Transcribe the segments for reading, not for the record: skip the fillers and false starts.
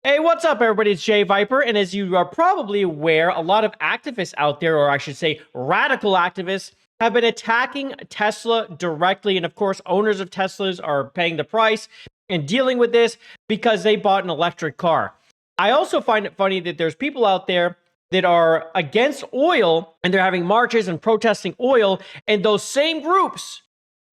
Hey, what's up, everybody? It's JayViper, and as you are probably aware, a lot of activists out there, or I should say radical activists, have been attacking Tesla directly, and of course, owners of Teslas are paying the price and dealing with this because they bought an electric car. I also find it funny that there's people out there that are against oil, and they're having marches and protesting oil, and those same groups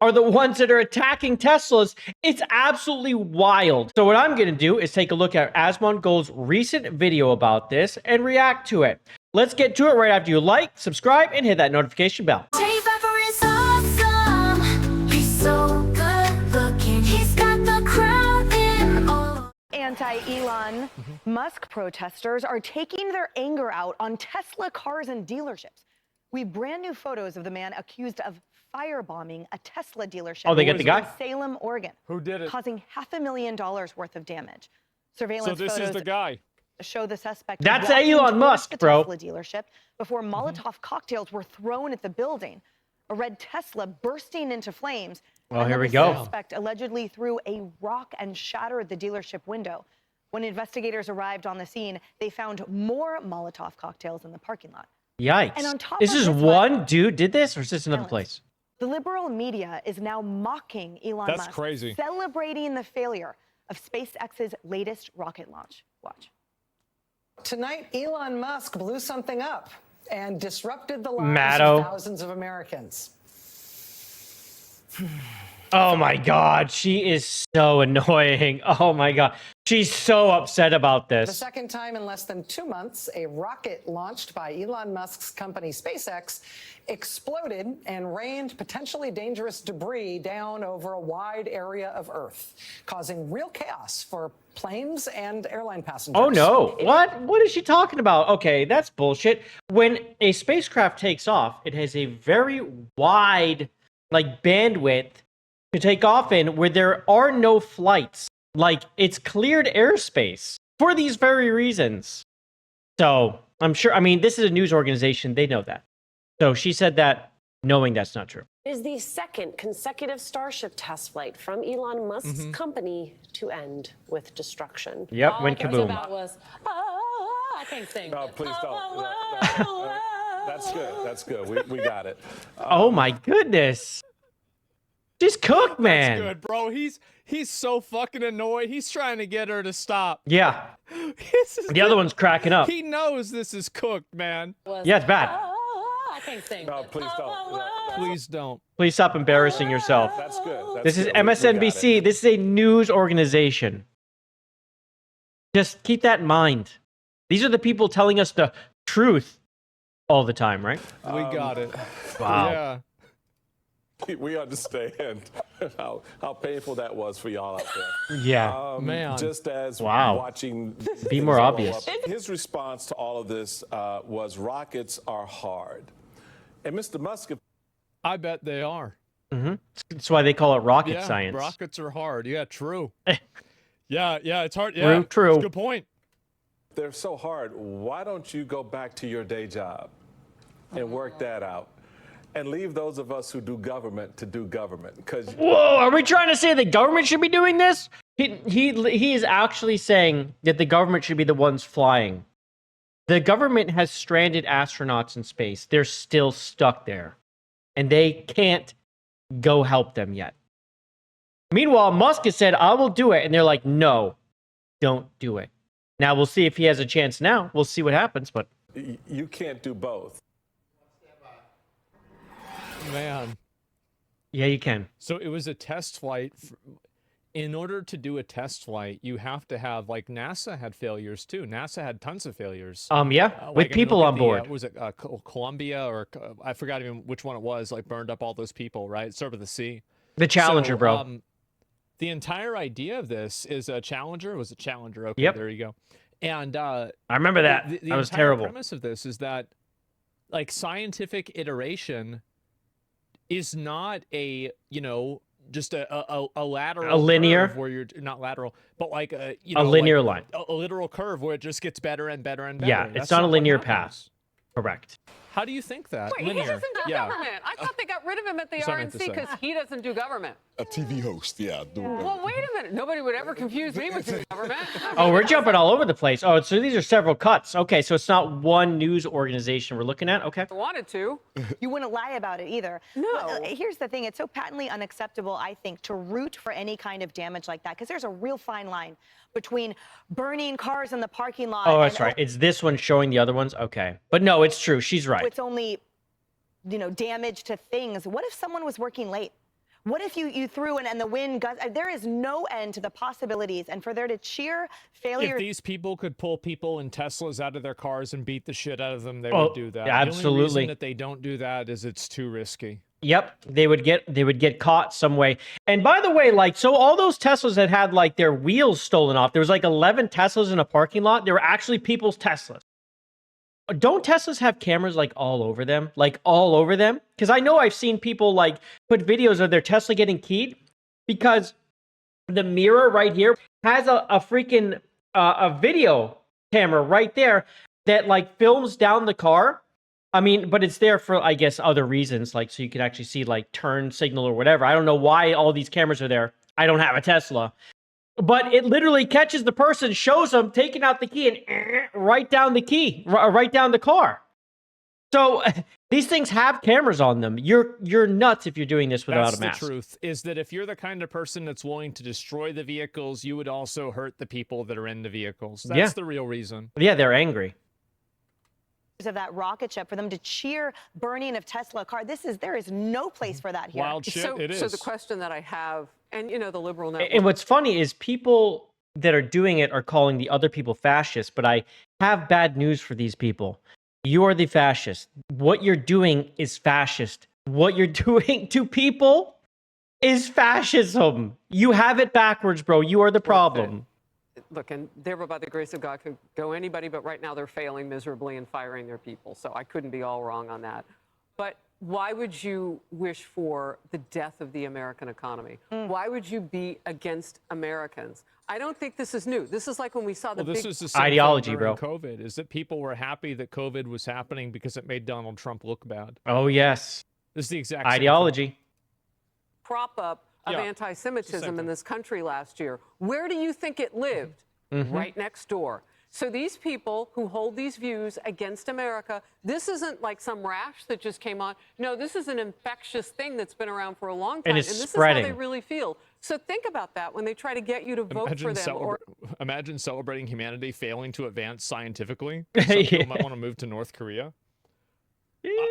are the ones that are attacking Teslas. It's absolutely wild. So what I'm going to do is take a look at Asmongold's recent video about this and react to it. Let's get to it right after you like, subscribe, and hit that notification bell. JayViper is awesome. He's so good looking. He's got the crowd in awe. Anti-Elon Musk protesters are taking their anger out on Tesla cars and dealerships. We have brand new photos of the man accused of firebombing a Tesla dealership. Oh, they get the guy? in Salem, Oregon. Who did it? Causing $500,000 worth of damage. Surveillance So this photos is the guy. show the suspect. That's walking Elon towards Musk, the bro. Tesla dealership before Molotov cocktails were thrown at the building. A red Tesla bursting into flames. Well, And here then we the go. suspect allegedly threw a rock and shattered the dealership window. When investigators arrived on the scene, they found more Molotov cocktails in the parking lot. Yikes. And on top This of is this, one dude did this, or is this another place? The liberal media is now mocking Elon That's Musk, crazy. celebrating the failure of SpaceX's latest rocket launch. Watch. Tonight, Elon Musk blew something up and disrupted the lives Matto. of thousands of Americans. Oh my God, she is so annoying. Oh my God, she's so upset about The this. second time in less than 2 months, a rocket launched by Elon Musk's company SpaceX exploded and rained potentially dangerous debris down over a wide area of Earth, causing real chaos for planes and airline passengers. Oh no, what? What is she talking about? Okay, that's bullshit. When a spacecraft takes off, it has a very wide, bandwidth to take off in where there are no flights. Like, it's cleared airspace for these very reasons. So, I'm sure, this is a news organization, they know that. So she said that knowing that's not true. Is the second consecutive Starship test flight from Elon Musk's company to end with destruction. Yep, All went I could think kaboom. about was, I can't sing. No, please don't. That's good. That's good. We got it. Oh my goodness. She's cooked, man. That's good, bro. He's so fucking annoyed. He's trying to get her to stop. Yeah. This is The other one's cracking up. He knows this is cooked, man. Yeah, it's bad. I can't sing. No, please don't. Please don't. Please stop embarrassing yourself. That's good. That's This is good. We got MSNBC. it. This is a news organization. Just keep that in mind. These are the people telling us the truth all the time, right? We got it. Wow. Yeah. We understand how painful that was for y'all out there. Yeah. Man. Just as Wow. watching. Be more obvious. His response to all of this was rockets are hard. And Mr. Musk, I bet they are. That's why they call it rocket Yeah, science. rockets are hard. Yeah, true. yeah, it's hard. Yeah, True. That's a good point. they're so hard, why don't you go back to your day job and work that out? And leave those of us who do government to do government. Because Whoa, are we trying to say the government should be doing this? He is actually saying that the government should be the ones flying. The government has stranded astronauts in space. They're still stuck there. And they can't go help them yet. Meanwhile, Musk has said, I will do it. And they're like, no, don't do it. Now, we'll see if he has a chance now. We'll see what happens, but you can't do both. Man. yeah, you can. So it was a test flight. In order to do a test flight, you have to have, like, NASA had failures too. NASA had tons of failures. Yeah, with Like, I mean, people look on at board. was it Columbia or I forgot even which one it was, like burned up all those people, right? It started with a C. The Challenger, So, bro. The entire idea of this is a Challenger. Was it Challenger? Okay, Yep. there you go. And I remember that. The That was entire terrible. premise of this is that, like, scientific iteration is not a, just a lateral A linear? curve where you're not lateral, but like a A linear line. a literal curve where it just gets better and better and better. Yeah, it's That's not a what linear happens. path. Correct. How do you think that? Wait, he doesn't do Yeah. government. I thought they got rid of him at the That's what I meant to RNC say. because he doesn't do government. A TV host, yeah. Well, wait a minute. Nobody would ever confuse me with doing government. Oh, we're jumping all over the place. Oh, so these are several cuts. Okay, so it's not one news organization we're looking at. Okay. I wanted to. You wouldn't lie about it either. No. Well, here's the thing. It's so patently unacceptable, I think, to root for any kind of damage like that, because there's a real fine line between burning cars in the parking lot. Oh, that's right. It's this one showing the other ones. Okay. But no, it's true. She's right. It's only, damage to things. What if someone was working late? What if you threw and the wind gusts? There is no end to the possibilities. And for there to cheer failure. If these people could pull people in Teslas out of their cars and beat the shit out of them, they Oh, would do that. yeah, The only absolutely. reason that they don't do that is it's too risky. Yep, they would get caught some way. And by the way, like, so all those Teslas that had like their wheels stolen off, there was like 11 Teslas in a parking lot. They were actually people's Teslas. Don't Teslas have cameras like all over them? Like all over them? Because I know I've seen people like put videos of their Tesla getting keyed because the mirror right here has a freaking a video camera right there that like films down the car. I mean, but it's there for, I guess, other reasons, like so you can actually see like turn signal or whatever. I don't know why all these cameras are there. I don't have a Tesla. But it literally catches the person, shows them taking out the key, and right down the key, right down the car. So these things have cameras on them. You're nuts if you're doing this without That's a mask. the truth, is that if you're the kind of person that's willing to destroy the vehicles, you would also hurt the people that are in the vehicles. That's Yeah. the real reason. Yeah, they're angry. Of that rocket ship, for them to cheer burning of Tesla car. There is no place for that here. Wild shit, it is. So the question that I have, and the liberal network. And what's funny is people that are doing it are calling the other people fascists, but I have bad news for these people. You are the fascist. What you're doing is fascist. What you're doing to people is fascism. You have it backwards, bro. You are the problem. Look, and never by the grace of God could go anybody, but right now they're failing miserably and firing their people. So I couldn't be all wrong on that. But why would you wish for the death of the American economy? Why would you be against Americans? I don't think this is new. This is like when we saw the Well, this big is the same ideology, thing during bro. COVID, is that people were happy that COVID was happening because it made Donald Trump look bad. Oh, yes. This is the exact same thing. Ideology. prop up of Yeah, anti-Semitism same in thing. this country last year. Where do you think it lived? Right next door. So these people who hold these views against America, this isn't like some rash that just came on. No, this is an infectious thing that's been around for a long time. And it's this spreading. is how they really feel. So think about that when they try to get you to vote for them. Imagine celebrating humanity failing to advance scientifically. Yeah. Some people might want to move to North Korea.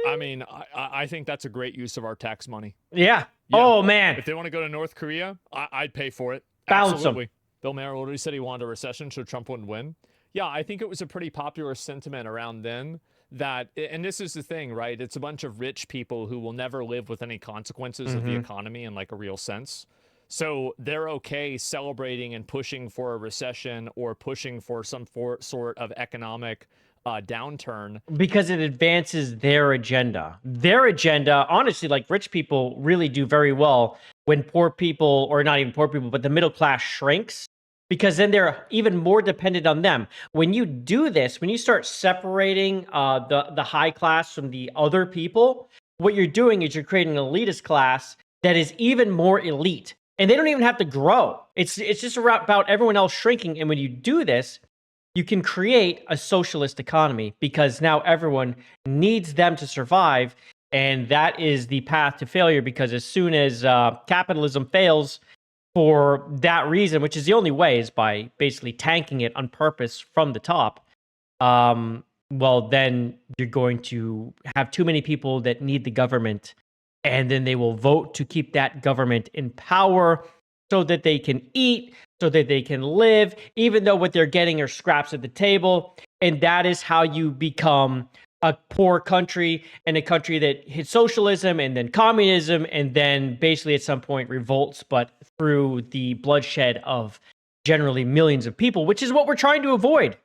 I mean, I think that's a great use of our tax money. Yeah. Yeah. Oh, man. If they want to go to North Korea, I'd pay for it. Bounce 'em. Absolutely. Bill Maher already said he wanted a recession so Trump wouldn't win. Yeah, I think it was a pretty popular sentiment around then that, and this is the thing, right? It's a bunch of rich people who will never live with any consequences of the economy in like a real sense. So they're okay celebrating and pushing for a recession or pushing for some sort of economic downturn. Because it advances their agenda. Their agenda, honestly, like rich people really do very well when poor people, or not even poor people, but the middle class shrinks, because then they're even more dependent on them. When you do this, when you start separating the high class from the other people, what you're doing is you're creating an elitist class that is even more elite. And they don't even have to grow. It's just about everyone else shrinking. And when you do this, you can create a socialist economy because now everyone needs them to survive. And that is the path to failure, because as soon as capitalism fails for that reason, which is the only way, is by basically tanking it on purpose from the top, well, then you're going to have too many people that need the government, and then they will vote to keep that government in power so that they can eat, so that they can live, even though what they're getting are scraps at the table. And that is how you become a poor country, and a country that hits socialism and then communism, and then basically at some point revolts, but through the bloodshed of generally millions of people, which is what we're trying to avoid.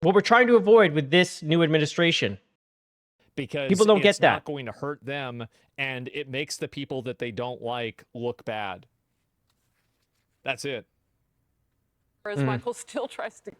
What we're trying to avoid with this new administration. Because people don't get it's that. not going to hurt them, and it makes the people that they don't like look bad. That's it. As Michael still tries to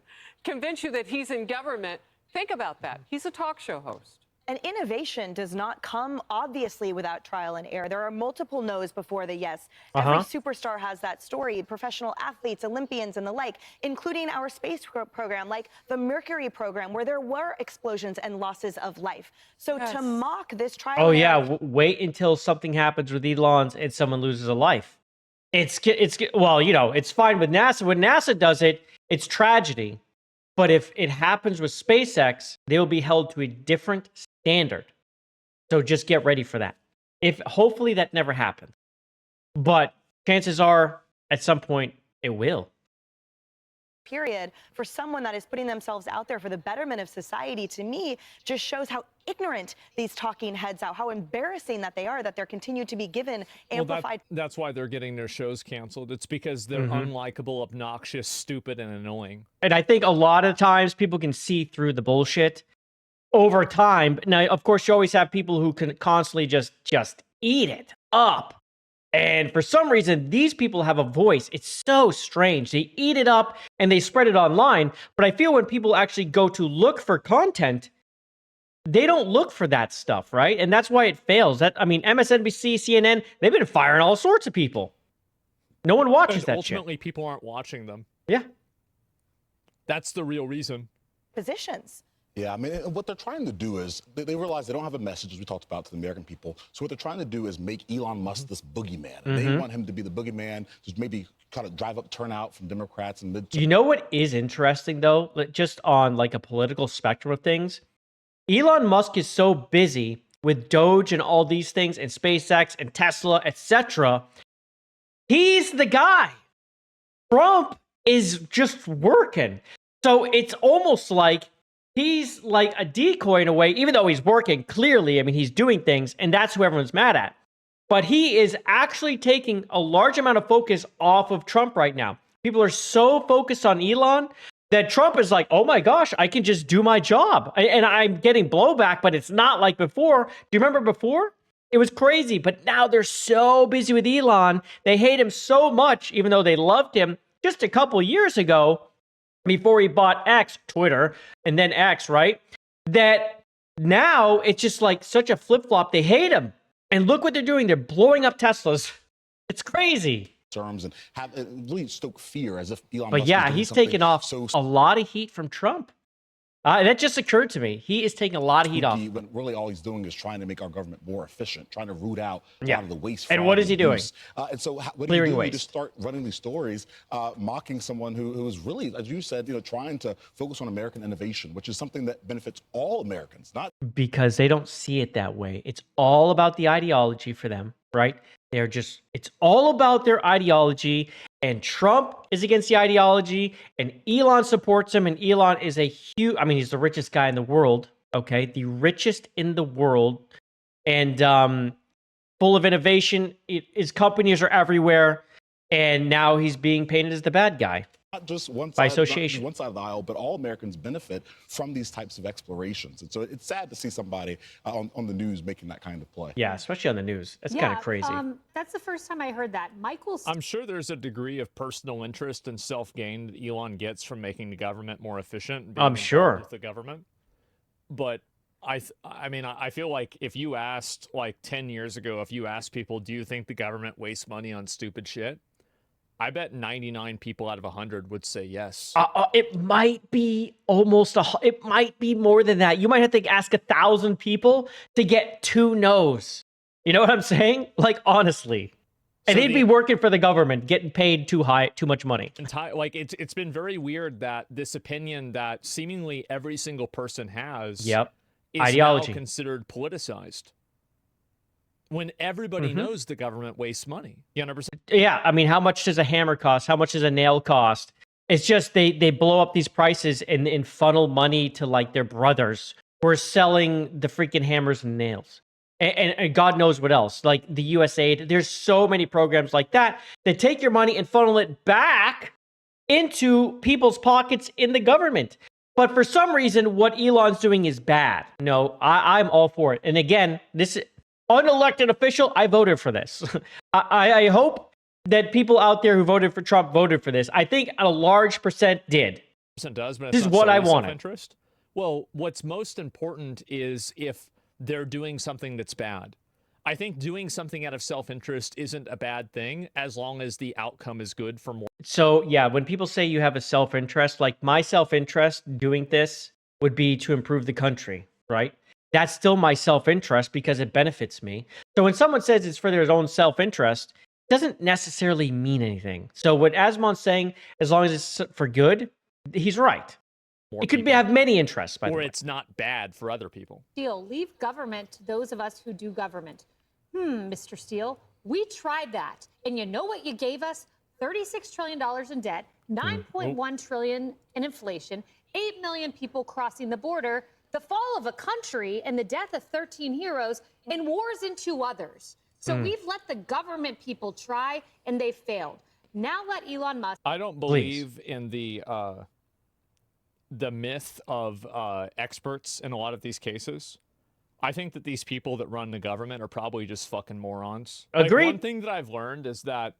convince you that he's in government, think about that. He's a talk show host. And innovation does not come obviously without trial and error. There are multiple no's before the yes. Every superstar has that story. Professional athletes, Olympians, and the like, including our space program, like the Mercury program, where there were explosions and losses of life. So to mock this trial Oh and yeah, error, wait until something happens with Elon's and someone loses a life. It's well, you know, it's fine with NASA. When NASA does it, it's tragedy. But if it happens with SpaceX, they will be held to a different standard. So just get ready for that. Hopefully that never happens. But chances are at some point it will. period, for someone that is putting themselves out there for the betterment of society, to me, just shows how ignorant these talking heads are, how embarrassing that they are, that they're continued to be given amplified. Well, that's why they're getting their shows canceled. It's because they're unlikable, obnoxious, stupid, and annoying. And I think a lot of times people can see through the bullshit over time. Now, of course, you always have people who can constantly just eat it up. And for some reason, these people have a voice. It's so strange. They eat it up and they spread it online. But I feel when people actually go to look for content, they don't look for that stuff, right? And that's why it fails. MSNBC, CNN, they've been firing all sorts of people. No one watches that shit. Ultimately, people aren't watching them. Yeah. That's the real reason. Positions. Yeah, I mean, what they're trying to do is they realize they don't have a message, as we talked about, to the American people. So what they're trying to do is make Elon Musk this boogeyman. And they want him to be the boogeyman, just maybe kind of drive up turnout from Democrats and mid. You know what is interesting, though? Just on like a political spectrum of things, Elon Musk is so busy with Doge and all these things and SpaceX and Tesla, etc. He's the guy. Trump is just working. So it's almost like he's like a decoy in a way, even though he's working clearly. I mean, he's doing things, and that's who everyone's mad at. But he is actually taking a large amount of focus off of Trump right now. People are so focused on Elon that Trump is like, oh my gosh, I can just do my job. And I'm getting blowback, but it's not like before. Do you remember before? It was crazy, but now they're so busy with Elon. They hate him so much, even though they loved him just a couple years ago, before he bought X, Twitter, and then X, right? That now it's just like such a flip-flop. They hate him. And look what they're doing. They're blowing up Teslas. It's crazy. Terms and have really stoke fear as if Elon But Musk yeah, is doing he's something taken off so a lot of heat from Trump. That just occurred to me. He is taking a lot of heat off. When really all he's doing is trying to make our government more efficient, trying to root out a Yeah. lot of the waste. And fraud, what is he doing? abuse. And so what do Clearing you do? You waste. just start running these stories, mocking someone who is really, as you said, trying to focus on American innovation, which is something that benefits all Americans, not Because they don't see it that way. It's all about the ideology for them, right? It's all about their ideology, and Trump is against the ideology, and Elon supports him, and Elon is he's the richest guy in the world, okay? The richest in the world, and full of innovation. His companies are everywhere, and now he's being painted as the bad guy. not just one By side, association. one side of the aisle, but all Americans benefit from these types of explorations. And so it's sad to see somebody on the news making that kind of play. Yeah, especially on the news. That's kind of crazy. That's the first time I heard that. I'm sure there's a degrry of personal interest and self-gain that Elon gets from making the government more efficient. And being I'm sure. involved with the government. But I feel like if you asked, like 10 years ago, if you asked people, do you think the government wastes money on stupid shit? I bet 99 people out of 100 would say yes. It might be it might be more than that. You might have to ask 1,000 people to get 2 no's. You know what I'm saying? Like, honestly. And So they'd be working for the government, getting paid too much money. It's been very weird that this opinion that seemingly every single person has is Ideology. now considered politicized. When everybody knows the government wastes money. You understand? Yeah, I mean, how much does a hammer cost? How much does a nail cost? It's just they blow up these prices and funnel money to like their brothers who are selling the freaking hammers and nails. And God knows what else, like the USAID. There's so many programs like that that take your money and funnel it back into people's pockets in the government. But for some reason, what Elon's doing is bad. No, I'm all for it. And again, this unelected official, I voted for this. I hope that people out there who voted for Trump voted for this. I think a large percent did. Does, but This it's is not what I solely wanted. self-interest. Well, what's most important is if they're doing something that's bad. I think doing something out of self-interest isn't a bad thing as long as the outcome is good for more. So yeah, when people say you have a self-interest, like my self-interest doing this would be to improve the country, right? That's still my self-interest because it benefits me. So when someone says it's for their own self-interest, it doesn't necessarily mean anything. So what Asmon's saying, as long as it's for good, he's right. More It could be, people. have many interests, by the Or way. it's not bad for other people. Steele, leave government to those of us who do government. Mr. Steele, we tried that. And you know what you gave us? $36 trillion in debt, $9.1 trillion in inflation, 8 million people crossing the border, the fall of a country and the death of 13 heroes, and wars in 2 others. So we've let the government people try, and they've failed. Now let Elon Musk. I don't believe in the myth of experts in a lot of these cases. I think that these people that run the government are probably just fucking morons. Agreed. Like, one thing that I've learned is that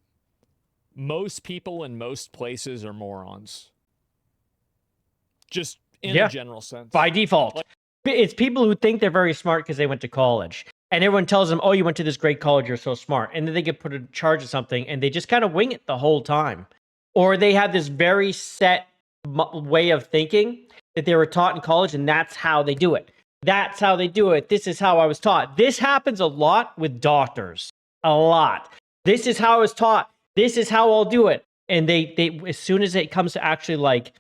most people in most places are morons. Just in a general sense. By default. It's people who think they're very smart because they went to college. And everyone tells them, oh, you went to this great college, you're so smart. And then they get put in charge of something, and they just kind of wing it the whole time. Or they have this very set way of thinking that they were taught in college, and that's how they do it. That's how they do it. This is how I was taught. This happens a lot with doctors. A lot. This is how I was taught. This is how I'll do it. And they as soon as it comes to actually like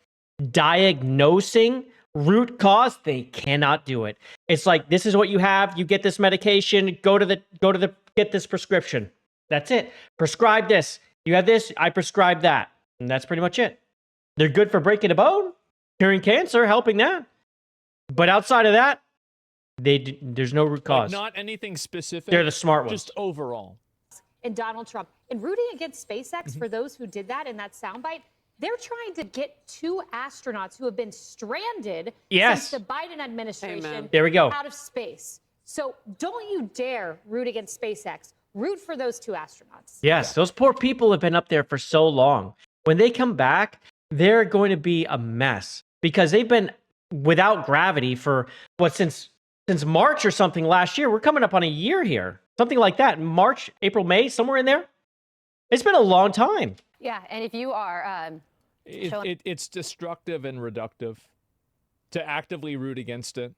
diagnosing root cause, they cannot do it. It's like, this is what you have. You get this medication. Go to the get this prescription. That's it. Prescribe this. You have this. I prescribe that. And that's pretty much it. They're good for breaking a bone, curing cancer, helping that. But outside of that, there's no root cause. Like, not anything specific. They're the smart ones. Just overall. And Donald Trump. And rooting against SpaceX, for those who did that in that soundbite, they're trying to get 2 astronauts who have been stranded since the Biden administration There we go. out of space. So don't you dare root against SpaceX. Root for those 2 astronauts. Yes, those poor people have been up there for so long. When they come back, they're going to be a mess because they've been without gravity for since March or something last year. We're coming up on a year here. Something like that. March, April, May, somewhere in there. It's been a long time. Yeah, and if you are it's destructive and reductive to actively root against it.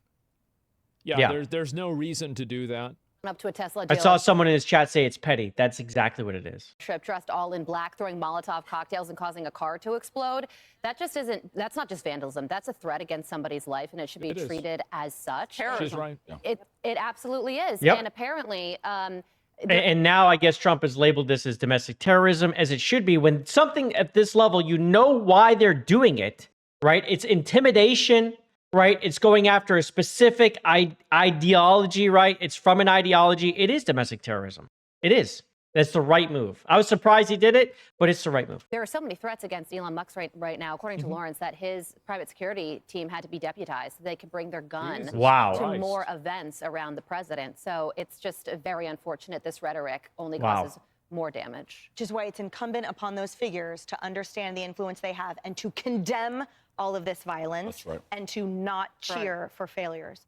Yeah. There's no reason to do that. up to a Tesla I dealer. saw someone in his chat say it's petty. That's exactly what it is. Trip dressed all in black, throwing Molotov cocktails and causing a car to explode. That just isn't, that's not just vandalism. That's a threat against somebody's life, and it should be treated as such. She's right. Yeah. It absolutely is. Yep. And apparently, and now I guess Trump has labeled this as domestic terrorism, as it should be. When something at this level, you know why they're doing it, right? It's intimidation, right? It's going after a specific ideology, right? It's from an ideology. It is domestic terrorism. It is. That's the right move. I was surprised he did it, but it's the right move. there are so many threats against Elon Musk right now, according to Lawrence, that his private security team had to be deputized so they could bring their gun to more events around the president. So it's just very unfortunate. This rhetoric only causes more damage. Which is why it's incumbent upon those figures to understand the influence they have and to condemn all of this violence and to not cheer for failures.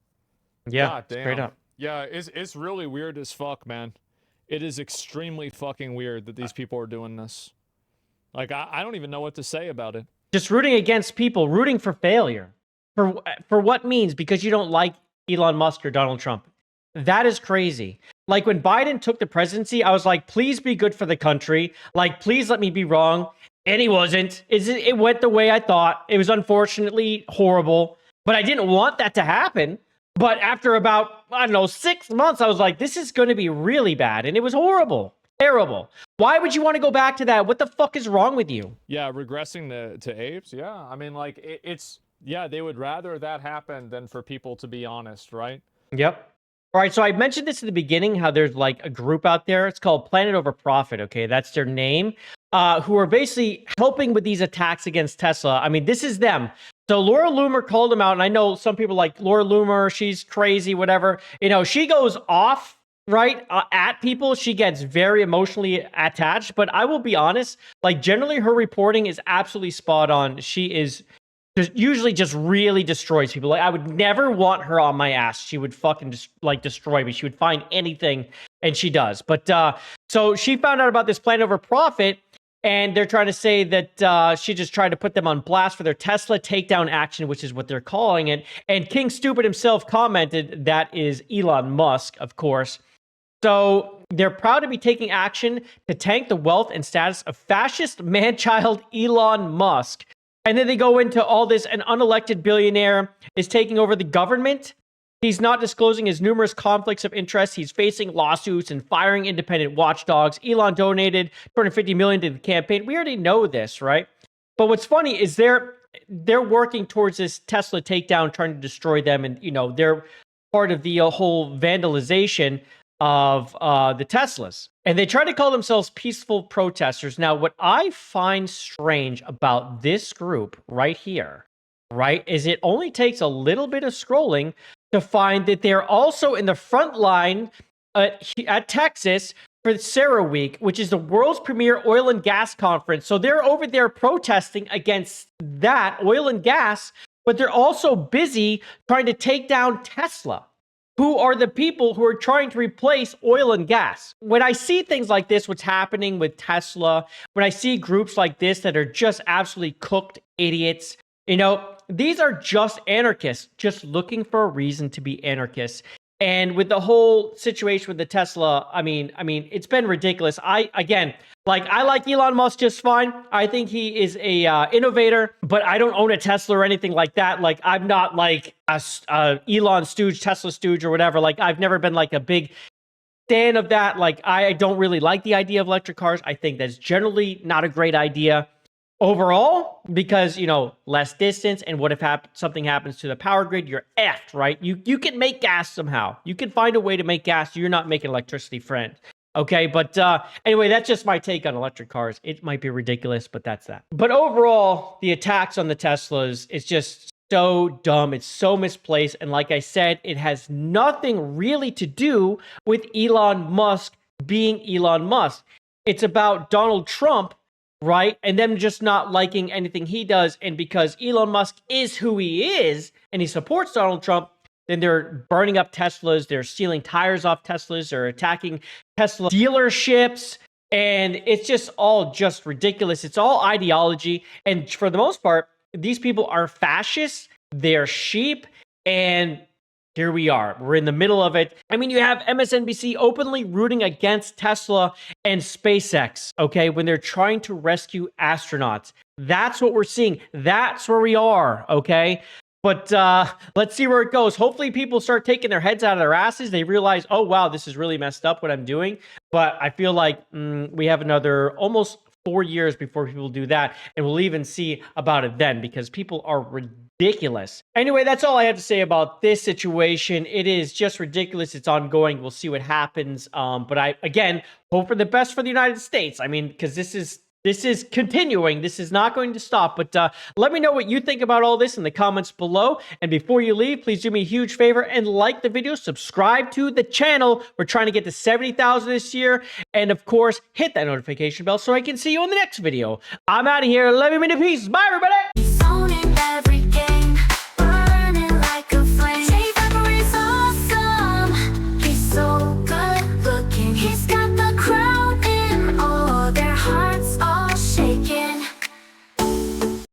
Yeah, God damn. straight up. Yeah, it's really weird as fuck, man. It is extremely fucking weird that these people are doing this. Like, I don't even know what to say about it. Just rooting against people, rooting for failure. For what means? Because you don't like Elon Musk or Donald Trump. That is crazy. Like, when Biden took the presidency, I was like, please be good for the country. Like, please let me be wrong. And he wasn't. It went the way I thought. It was unfortunately horrible. But I didn't want that to happen. But after about, I don't know, 6 months, I was like, this is going to be really bad. And it was horrible. Terrible. Why would you want to go back to that? What the fuck is wrong with you? Yeah, regressing to apes. Yeah, I mean, like, yeah, they would rather that happen than for people to be honest, right? Yep. All right, so I mentioned this at the beginning, how there's like a group out there. It's called Planet Over Profit, okay? That's their name, who are basically helping with these attacks against Tesla. I mean, this is them. So Laura Loomer called them out, and I know some people like Laura Loomer, she's crazy, whatever. You know, she goes off, right, at people. She gets very emotionally attached, but I will be honest, like, generally her reporting is absolutely spot on. She is usually just really destroys people. Like, I would never want her on my ass. She would fucking just like destroy me. She would find anything, and she does. But so she found out about this plan over profit, and they're trying to say that she just tried to put them on blast for their Tesla takedown action, which is what they're calling it. And King Stupid himself commented, that is Elon Musk, of course. So they're proud to be taking action to tank the wealth and status of fascist man-child Elon Musk. And then they go into all this. An unelected billionaire is taking over the government. He's not disclosing his numerous conflicts of interest. He's facing lawsuits and firing independent watchdogs. Elon donated $250 million to the campaign. We already know this, right? But what's funny is they're working towards this Tesla takedown, trying to destroy them. And, you know, they're part of the whole vandalization of the Teslas. And they try to call themselves peaceful protesters. Now, what I find strange about this group right here, right, is it only takes a little bit of scrolling to find that they're also in the front line at Texas for CERAWeek, which is the world's premier oil and gas conference. So they're over there protesting against that oil and gas, but they're also busy trying to take down Tesla, who are the people who are trying to replace oil and gas. When I see things like this, what's happening with Tesla, when I see groups like this that are just absolutely cooked idiots, you know, these are just anarchists, just looking for a reason to be anarchists. And with the whole situation with the Tesla, I mean, it's been ridiculous. I like Elon Musk just fine. I think he is a innovator, but I don't own a Tesla or anything like that. Like, I'm not like a Elon stooge, Tesla stooge or whatever. Like, I've never been like a big fan of that. Like, I don't really like the idea of electric cars. I think that's generally not a great idea overall, because, you know, less distance, and what if something happens to the power grid? You're effed, right? You can make gas somehow. You can find a way to make gas. You're not making electricity, friend. Okay, but anyway, that's just my take on electric cars. It might be ridiculous, but that's that. But overall, the attacks on the Teslas is just so dumb. It's so misplaced. And like I said, it has nothing really to do with Elon Musk being Elon Musk. It's about Donald Trump, right? And them just not liking anything he does. And because Elon Musk is who he is, and he supports Donald Trump, then they're burning up Teslas, they're stealing tires off Teslas, they're attacking Tesla dealerships, and it's just all just ridiculous. It's all ideology, and for the most part, these people are fascists, they're sheep, and here we are. We're in the middle of it. I mean, you have MSNBC openly rooting against Tesla and SpaceX, okay, when they're trying to rescue astronauts. That's what we're seeing. That's where we are, okay? But let's see where it goes. Hopefully people start taking their heads out of their asses. They realize, oh, wow, this is really messed up what I'm doing. But I feel like we have another almost 4 years before people do that. And we'll even see about it then, because people are ridiculous. Anyway, that's all I have to say about this situation. It is just ridiculous. It's ongoing. We'll see what happens. But I, again, hope for the best for the United States. I mean, because this is continuing. This is not going to stop. But let me know what you think about all this in the comments below. And before you leave, please do me a huge favor and like the video, subscribe to the channel. We're trying to get to 70,000 this year. And of course, hit that notification bell so I can see you in the next video. I'm out of here. Love you, in peace. Bye, everybody. He's owning every game.